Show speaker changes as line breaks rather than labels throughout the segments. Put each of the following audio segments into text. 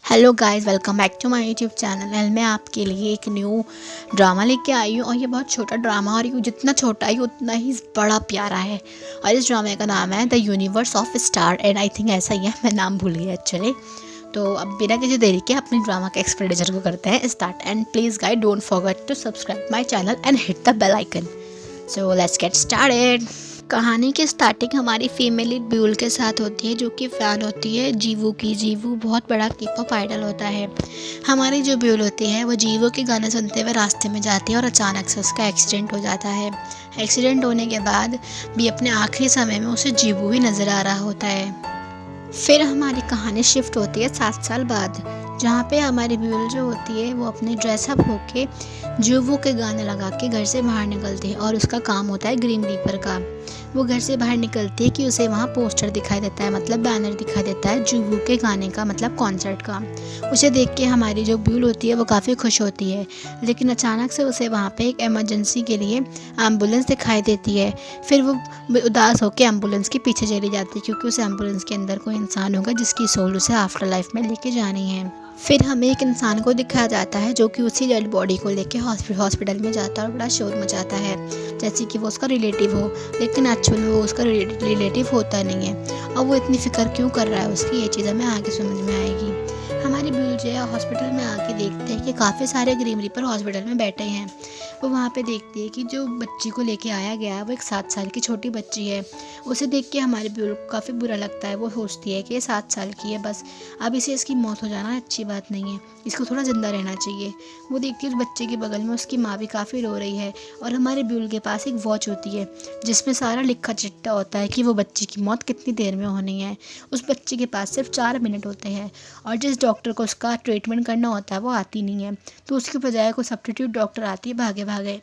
Hello guys, welcome back to my YouTube channel. And मैं आपके लिए एक न्यू ड्रामा लेके आई हूँ और ये बहुत छोटा ड्रामा और ये जितना छोटा है उतना ही बड़ा प्यारा है। और इस ड्रामे का नाम है the universe of star and I think ऐसा ही है, मैं नाम भूल गई एक्चुअली। तो अब बिना किसी देरी के अपनी ड्रामा के एक्सप्लेनेशन को करते हैं start. And please guys don't forget to subscribe my channel and hit the bell icon. So let's get started. कहानी की स्टार्टिंग हमारी फीमेल लीड ब्यूल के साथ होती है, जो कि फ़ैन होती है जीवू की। जीवू बहुत बड़ा K-pop आइडल होता है। हमारी जो ब्यूल होती है वो जीवू के गाने सुनते हुए रास्ते में जाती है और अचानक से उसका एक्सीडेंट हो जाता है। एक्सीडेंट होने के बाद भी अपने आखिरी समय में उसे जीवू ही नज़र आ रहा होता है। फिर हमारी कहानी शिफ्ट होती है 7 साल बाद, जहाँ पे हमारी ब्यूल जो होती है वो अपने ड्रेसअप होके जीवू के गाने लगा के घर से बाहर निकलती है और उसका काम होता है ग्रीन रीपर का। वो घर से बाहर निकलती है कि उसे वहाँ पोस्टर दिखाई देता है, मतलब बैनर दिखाई देता है जीवू के गाने का, मतलब कॉन्सर्ट का। उसे देख के हमारी जो ब्यूल होती है वो काफ़ी खुश होती है, लेकिन अचानक से उसे वहाँ पे एक इमरजेंसी के लिए एम्बुलेंस दिखाई देती है। फिर वो उदास होकर एम्बुलेंस के पीछे चली जाती है, क्योंकि उस एम्बुलेंस के अंदर कोई इंसान होगा जिसकी सोल उसे आफ्टर लाइफ में लेके जानी है। फिर हमें एक इंसान को दिखाया जाता है जो कि उसी डेड बॉडी को लेके हॉस्पिटल में जाता है और बड़ा शोर मचाता है, जैसे कि वो उसका रिलेटिव हो, लेकिन एक्चुअल में वो उसका रिलेटिव होता नहीं है। और वो इतनी फिक्र क्यों कर रहा है उसकी, ये चीज़ हमें आगे समझ में आएगी। हमारी ब्यूल जो है हॉस्पिटल में आके देखते हैं कि काफ़ी सारे ग्रीन रीपर हॉस्पिटल में बैठे हैं। वो वहाँ पे देखती है कि जो बच्ची को लेके आया गया है वो एक 7 साल की छोटी बच्ची है। उसे देख के हमारी ब्यूल को काफ़ी बुरा लगता है। वो सोचती है कि ये 7 साल की है, बस अब इसे इसकी मौत हो जाना अच्छी बात नहीं है, इसको थोड़ा ज़िंदा रहना चाहिए। वो देखती है उस बच्चे के बगल में उसकी माँ भी काफ़ी रो रही है और हमारे ब्यूल के पास एक वॉच होती है जिसमें सारा लिखा चिट्ठा होता है कि वो बच्ची की मौत कितनी देर में होनी है। उस बच्चे के पास सिर्फ 4 मिनट होते हैं और जिस डॉक्टर को उसका ट्रीटमेंट करना होता है वो आती नहीं है, तो उसकी बजाय कोई सब्स्टिट्यूट डॉक्टर आती है भागे भागे।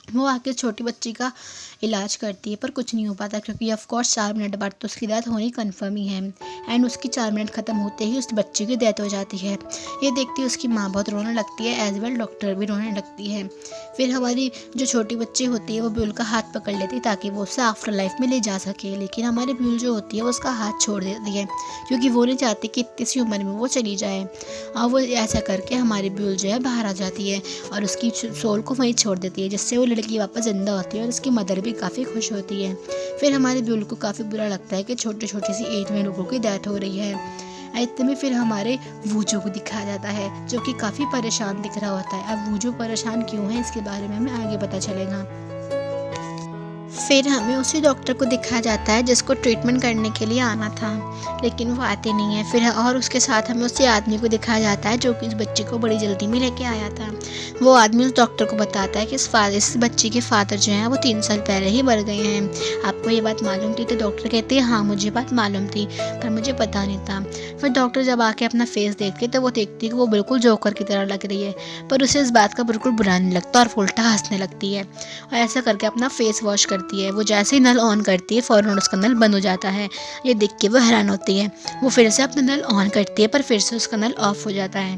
वो आके छोटी बच्ची का इलाज करती है, पर कुछ नहीं हो पाता, क्योंकि ऑफ कोर्स 4 मिनट बाद तो उसकी डेथ होनी कन्फर्म ही है। एंड उसकी 4 मिनट ख़त्म होते ही उस बच्चे की डेथ हो जाती है। ये देखती है उसकी माँ बहुत रोने लगती है, एज वेल डॉक्टर भी रोने लगती है। फिर हमारी जो छोटी बच्ची होती है वो ब्यूल का हाथ पकड़ लेती है ताकि वो उससे आफ्टर लाइफ में ले जा सके, लेकिन हमारी ब्यूल जो होती है वो उसका हाथ छोड़ देती है, क्योंकि वो नहीं चाहती कि इतनी सी उम्र में वो चली जाए। और वो ऐसा करके हमारी ब्यूल जो है बाहर आ जाती है और उसकी सोल को वहीं छोड़ देती है, जिससे वो लड़की वापस जिंदा होती है और उसकी मदर भी काफ़ी खुश होती है। फिर हमारे ब्यूल को काफ़ी बुरा लगता है कि छोटी छोटी सी एज में लोगों की डेथ हो रही है। इतने में फिर हमारे वूजू को दिखाया जाता है, जो कि काफ़ी परेशान दिख रहा होता है। अब वूजू परेशान क्यों है इसके बारे में हमें आगे पता चलेगा। फिर हमें उसी डॉक्टर को दिखाया जाता है जिसको ट्रीटमेंट करने के लिए आना था, लेकिन वो आते नहीं है। फिर और उसके साथ हमें उसी आदमी को दिखाया जाता है जो कि इस बच्चे को बड़ी जल्दी में लेके आया था। वो आदमी उस डॉक्टर को बताता है कि इस बच्ची के फादर जो हैं वो 3 साल पहले ही मर गए हैं। आपको ये बात मालूम थी? तो डॉक्टर कहते हैं हाँ मुझे बात मालूम थी, पर मुझे पता नहीं था। फिर डॉक्टर जब आके अपना फेस देखती है तो वो देखती है कि वो बिल्कुल जोकर की तरह लग रही है, पर उसे इस बात का बिल्कुल बुरा नहीं लगता और उल्टा हंसने लगती है और ऐसा करके अपना फेस वॉश करती है। वो जैसे ही नल ऑन करती है फ़ौरन उसका नल बंद हो जाता है। ये देख के वो हैरान होती है। वो फिर से अपना नल ऑन करती है, पर फिर से उसका नल ऑफ हो जाता है।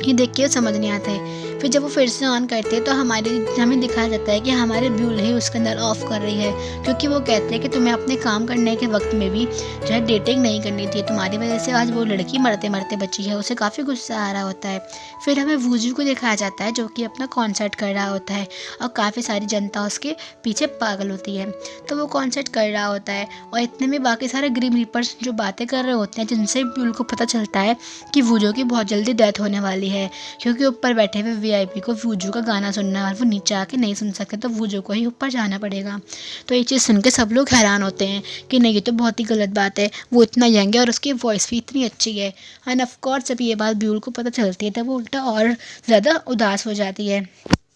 ये देख के समझ नहीं आता है। फिर जब वो फिर से ऑन करते हैं तो हमें दिखाया जाता है कि हमारे ब्यूल ही उसका नल ऑफ कर रही है, क्योंकि वो कहते हैं कि तुम्हें अपने काम करने के वक्त में भी जो है डेटिंग नहीं करनी थी, तुम्हारी वजह से आज वो लड़की मरते मरते बची है। उसे काफ़ी गुस्सा आ रहा होता है। फिर हमें वूजू को दिखाया जाता है जो कि अपना कॉन्सर्ट कर रहा होता है और काफ़ी सारी जनता उसके पीछे पागल होती है। तो वो कॉन्सर्ट कर रहा होता है और इतने में बाकी सारे ग्रीन रीपर्स जो बातें कर रहे होते हैं, जिनसे ब्यूल को पता चलता है कि वूजू की बहुत जल्दी डेथ होने वाली है, क्योंकि ऊपर बैठे हुए वीआईपी को वूजू का गाना सुनना है और वो नीचे आके नहीं सुन सकते, तो वूजू को ही ऊपर जाना पड़ेगा। तो ये चीज़ सुन के सब लोग हैरान होते हैं कि नहीं ये तो बहुत ही गलत बात है, वो इतना यंग है और उसकी वॉइस भी इतनी अच्छी है। एंड ऑफ कोर्स जब ये बात ब्यूल को पता चलती है तब वो उल्टा और ज़्यादा उदास हो जाती है।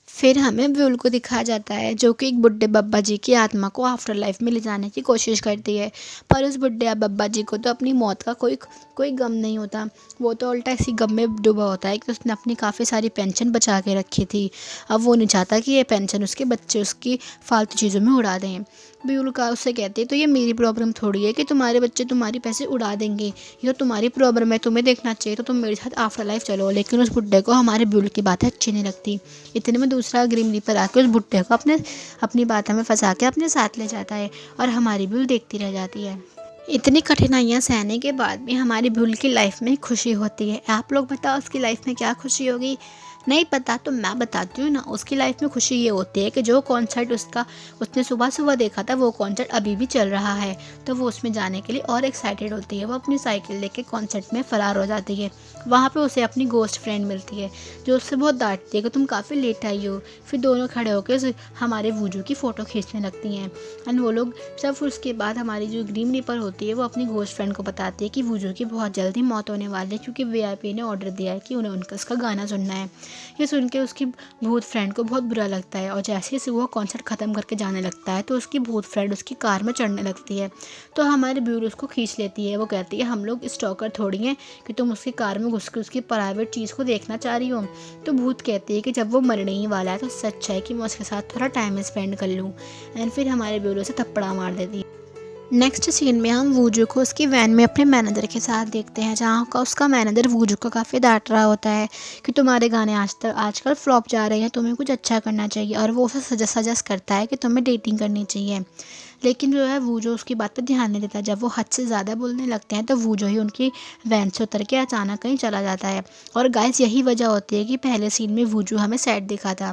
फिर हमें ब्यूल को दिखाया जाता है जो कि एक बुड्ढे बब्बा जी की आत्मा को आफ्टर लाइफ में ले जाने की कोशिश करती है, पर उस बुड्ढे बब्बा जी को तो अपनी मौत का कोई गम नहीं होता। वो तो उल्टा इसी गम में डूबा होता है कि उसने अपनी काफ़ी सारी पेंशन बचा के रखी थी। अब वो नहीं चाहता कि ये पेंशन उसके बच्चे उसकी फालतू चीज़ों में उड़ा दें। ब्यूल का उससे कहते हैं तो ये मेरी प्रॉब्लम थोड़ी है कि तुम्हारे बच्चे तुम्हारी पैसे उड़ा देंगे, ये तो तुम्हारी प्रॉब्लम है, तुम्हें देखना चाहिए तो तुम मेरे साथ आफ्टर लाइफ चलो। लेकिन उस बुड्ढे को हमारे ब्यूल की बातें अच्छी नहीं लगती। इतने में दूसरा ग्रीन रीपर आके उस बुड्ढे को अपनी बातों में फंसा के अपने साथ ले जाता है और हमारी ब्यूल देखती रह जाती है। इतनी कठिनाइयाँ सहने के बाद भी हमारी भूल की लाइफ में खुशी होती है। आप लोग बताओ उसकी लाइफ में क्या खुशी होगी? नहीं पता तो मैं बताती हूँ ना। उसकी लाइफ में खुशी ये होती है कि जो कॉन्सर्ट उसने सुबह सुबह देखा था वो कॉन्सर्ट अभी भी चल रहा है, तो वो उसमें जाने के लिए और एक्साइटेड होती है। वो अपनी साइकिल लेके कॉन्सर्ट में फ़रार हो जाती है। वहाँ पे उसे अपनी गोस्ट फ्रेंड मिलती है जो उससे बहुत डांटती है कि तुम काफ़ी लेट आई हो। फिर दोनों खड़े होकर हमारे वूजू की फ़ोटो खींचने लगती हैं। एंड वो लोग सब, फिर उसके बाद हमारी जो ग्रीम रीपर होती है वो अपनी गोस्ट फ्रेंड को बताती है कि वूजू की बहुत जल्दी मौत होने वाली है, क्योंकि वीआईपी ने ऑर्डर दिया है कि उन्हें उसका गाना सुनना है। ये सुन के उसकी भूत फ्रेंड को बहुत बुरा लगता है और जैसे ही वो कॉन्सर्ट ख़त्म करके जाने लगता है तो उसकी भूत फ्रेंड उसकी कार में चढ़ने लगती है। तो हमारी ब्यूटी उसको खींच लेती है। वो कहती है हम लोग स्टॉकर थोड़ी हैं कि तुम उसकी कार में घुस के उसकी प्राइवेट चीज़ को देखना चाह रही हो। तो भूत कहती है कि जब वो मरने ही वाला है तो सच है कि मैं उसके साथ थोड़ा टाइम स्पेंड कर लूँ। एंड फिर हमारे ब्यूटी उसे थप्पड़ा मार देती है। नेक्स्ट सीन में हम वूजू को उसकी वैन में अपने मैनेजर के साथ देखते हैं, जहाँ का उसका मैनेजर वूजू को काफ़ी डांट रहा होता है कि तुम्हारे गाने आजकल फ्लॉप जा रहे हैं, तुम्हें कुछ अच्छा करना चाहिए। और वो उसे सजेस्ट करता है कि तुम्हें डेटिंग करनी चाहिए। लेकिन जो है वूजो उसकी बात पर ध्यान नहीं देता। जब वो हद से ज़्यादा बोलने लगते हैं तो वूजो ही उनकी वैन से उतर के अचानक कहीं चला जाता है। और गाइस यही वजह होती है कि पहले सीन में वूजो हमें सैड दिखा था।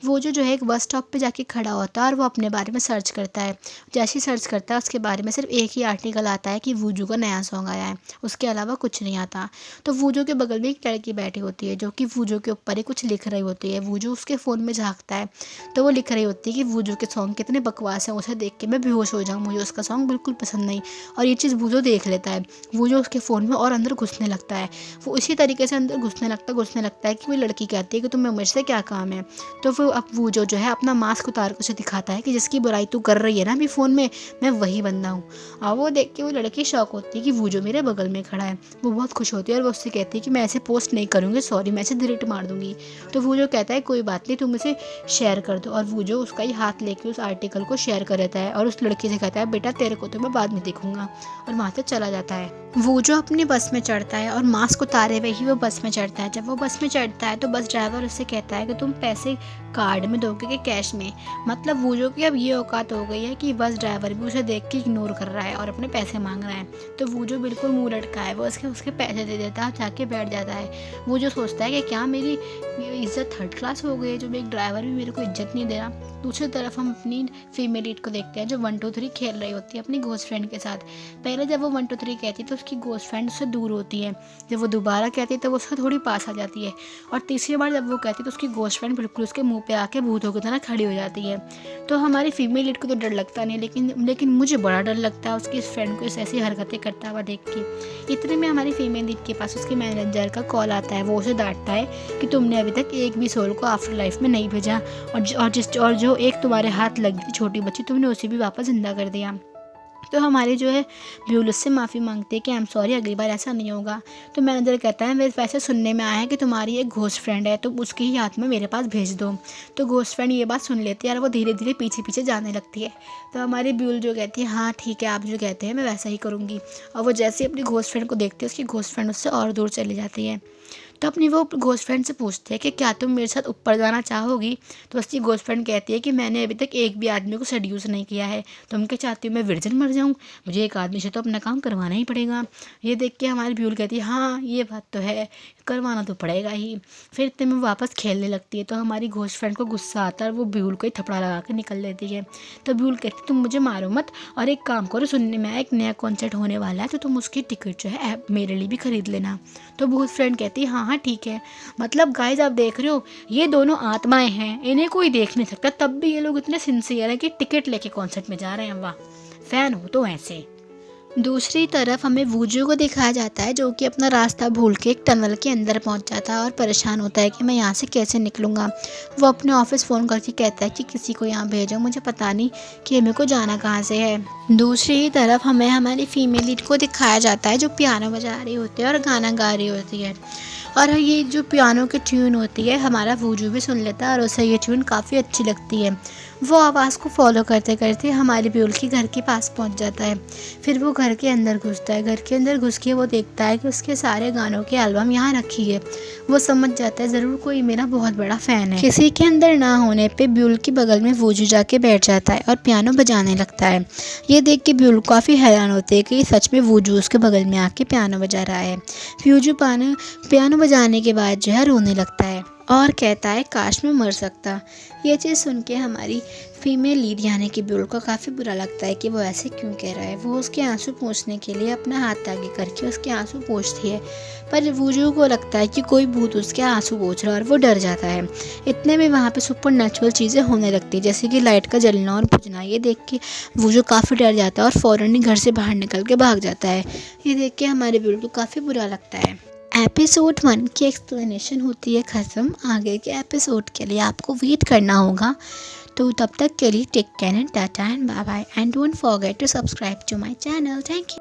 वूजो जो है एक बस स्टॉप पे जाके खड़ा होता है और वो अपने बारे में सर्च करता है। जैसे ही सर्च करता है उसके बारे में सिर्फ एक ही आर्टिकल आता है कि वूजो का नया सॉन्ग आया है, उसके अलावा कुछ नहीं आता। तो वूजो के बगल में एक लड़की बैठी होती है जो कि वूजो के ऊपर ही कुछ लिख रही होती है। वूजो उसके फ़ोन में झाँकता है तो वो लिख रही होती है कि वूजो के सॉन्ग कितने बकवास हैं, उसे देख के मैं बेहोश हो जाऊँ, मुझे उसका सॉन्ग बिल्कुल पसंद नहीं। और ये चीज़ वूजो देख लेता है। वूजो उसके फ़ोन में और अंदर घुसने लगता है। वो इसी तरीके से अंदर घुसने लगता है कि वो लड़की कहती है कि तुम्हें मुझसे क्या काम है। तो फिर अब वूजो जो है अपना मास्क उतार कर उसे दिखाता है कि जिसकी बुराई तू कर रही है ना अभी फ़ोन में, मैं वही बंदा हूँ। और वो देख के वो लड़की शॉक होती है कि वूजो मेरे बगल में खड़ा है। वो बहुत खुश होती है और वो उससे कहती है कि मैं ऐसे पोस्ट नहीं करूँगी, सॉरी, मैं ऐसे डिलीट मार दूँगी। तो वूजो कहता है कोई बात नहीं, तुम इसे शेयर कर दो। और वूजो उसका ही हाथ लेके उस आर्टिकल को शेयर कर देता है और उस लड़की से कहता है बेटा तेरे को तो मैं बाद में देखूंगा, और वहाँ से चला जाता है। वूजो अपनी बस में चढ़ता है और मास्क उतारे हुए ही वो बस में चढ़ता है। जब वो बस में चढ़ता है तो बस ड्राइवर उससे कहता है कि तुम पैसे कार्ड में दोगे कि कैश में। मतलब वूजो की अब ये औकात हो गई है कि बस ड्राइवर भी उसे देख के इग्नोर कर रहा है और अपने पैसे मांग रहा है। तो वूजो बिल्कुल मुंह लटका है, वो उसके पैसे दे देता है, जाके बैठ जाता है। वूजो सोचता है कि क्या मेरी इज्जत थर्ड क्लास हो गई है, जो एक ड्राइवर भी मेरे को इज्जत नहीं दे रहा। दूसरी तरफ हम अपनी फीमेल लीड को देखते हैं जो 1 2 3 खेल रही होती है अपनी घोस्ट फ्रेंड के साथ। पहले जब वो 1 2 3 कहती है तो उसकी घोस्ट फ्रेंड उससे दूर होती है। जब वो दोबारा कहती है तो वो उससे थोड़ी पास आ जाती है। और तीसरी बार जब वो कहती है तो उसकी घोस्ट फ्रेंड बिल्कुल उसके मुंह पे आके भूतों की तरह खड़ी हो जाती है। तो हमारी फीमेल लीड को तो डर लगता नहीं, लेकिन मुझे बड़ा डर लगता है उसकी फ्रेंड को ऐसी हरकतें करता हुआ देख के। इतने में हमारी फीमेल लीड के पास उसके मैनेजर का कॉल आता है। वो उसे डांटता है कि तुमने अभी तक एक भी सोल को आफ्टर लाइफ में नहीं भेजा, और जो एक तुम्हारे हाथ लगी थी छोटी बच्ची, तुमने उसे भी वापस जिंदा कर दिया। तो हमारी जो है ब्यूल उससे माफ़ी मांगती है कि आई एम सॉरी, अगली बार ऐसा नहीं होगा। तो मैनेजर कहता है वैसे सुनने में आया है कि तुम्हारी एक घोस्ट फ्रेंड है, तो उसके ही हाथ में मेरे पास भेज दो। तो घोस्ट फ्रेंड ये बात सुन लेती है और वो धीरे धीरे पीछे पीछे जाने लगती है। तो हमारी ब्यूल जो कहती है हाँ ठीक है, आप जो कहते हैं मैं वैसा ही करूँगी। और वो जैसे ही अपनी घोस्ट फ्रेंड को देखती है उसकी घोस्ट फ्रेंड उससे और दूर चली जाती है। तो अपनी वो घोस्ट फ्रेंड से पूछती है कि क्या तुम मेरे साथ ऊपर जाना चाहोगी। तो उसकी घोस्ट फ्रेंड कहती है कि मैंने अभी तक एक भी आदमी को सेड्यूस नहीं किया है, तुम क्या चाहती हो मैं वर्जिन मर जाऊँ, मुझे एक आदमी से तो अपना काम करवाना ही पड़ेगा। ये देख के हमारी ब्यूल कहती है हाँ ये बात तो है, करवाना तो पड़ेगा ही। फिर इतने में वापस खेलने लगती है। तो हमारी घोस्ट फ्रेंड को गुस्सा आता है और वो ब्यूल को ही थपड़ा लगा के निकल लेती है। तो ब्यूल कहती तुम मुझे मारो मत, और एक काम करो, सुनने में आया एक नया कॉन्सर्ट होने वाला है तो तुम उसकी टिकट जो है मेरे लिए भी खरीद लेना। तो भूत फ्रेंड कहती है हाँ ठीक है। मतलब गाइस आप देख रहे हो ये दोनों आत्माएं हैं, इन्हें कोई देख नहीं सकता, तब भी ये लोग इतने सिंसियर हैं कि टिकट लेके कॉन्सर्ट में जा रहे हैं। वाह, फैन हो तो ऐसे। दूसरी तरफ हमें वूजू को दिखाया जाता है जो कि अपना रास्ता भूल के एक टनल के अंदर पहुंच जाता है और परेशान होता है कि मैं यहाँ से कैसे निकलूँगा। वो अपने ऑफिस फ़ोन करके कहता है कि किसी को यहाँ भेजो, मुझे पता नहीं कि मेरे को जाना कहाँ से है। दूसरी तरफ हमें हमारी फीमेल लीड को दिखाया जाता है जो पियानो बजा रही होती है और गाना गा रही होती है। और ये जो पियानो की ट्यून होती है हमारा वूजू भी सुन लेता है और उसे ये ट्यून काफ़ी अच्छी लगती है। वो आवाज़ को फॉलो करते करते हमारे ब्यूल के घर के पास पहुंच जाता है। फिर वो घर के अंदर घुसता है। घर के अंदर घुस के वो देखता है कि उसके सारे गानों की एल्बम यहाँ रखी है। वो समझ जाता है ज़रूर कोई मेरा बहुत बड़ा फ़ैन है। किसी के अंदर ना होने पे ब्यूल के बगल में वूजू जाके बैठ जाता है और पियानो बजाने लगता है। ये देख के ब्यूल काफ़ी हैरान होते हैं कि सच में वूजू उसके बगल में आके पियानो बजा रहा है। वूजू पियानो बजाने के बाद जो है रोने लगता है और कहता है काश मैं मर सकता। ये चीज़ सुन के हमारी फीमेल लीड यानी कि ब्यूल को काफ़ी बुरा लगता है कि वो ऐसे क्यों कह रहा है। वो उसके आंसू पोंछने के लिए अपना हाथ आगे करके उसके आंसू पोंछती है, पर वूजू को लगता है कि कोई भूत उसके आंसू पोंछ रहा है और वो डर जाता है। इतने में वहाँ पे सुपर नेचुरल चीज़ें होने लगती है, जैसे कि लाइट का जलना और बुझना। ये देख के वूजू काफ़ी डर जाता है और फ़ौरन ही घर से बाहर निकल के भाग जाता है। ये देख के हमारे ब्यूल को काफ़ी बुरा लगता है। एपिसोड 1 की एक्सप्लेनेशन होती है ख़त्म। आगे के एपिसोड के लिए आपको वेट करना होगा। तो तब तक के लिए take care and tata and bye bye and don't forget to subscribe to my channel. Thank you.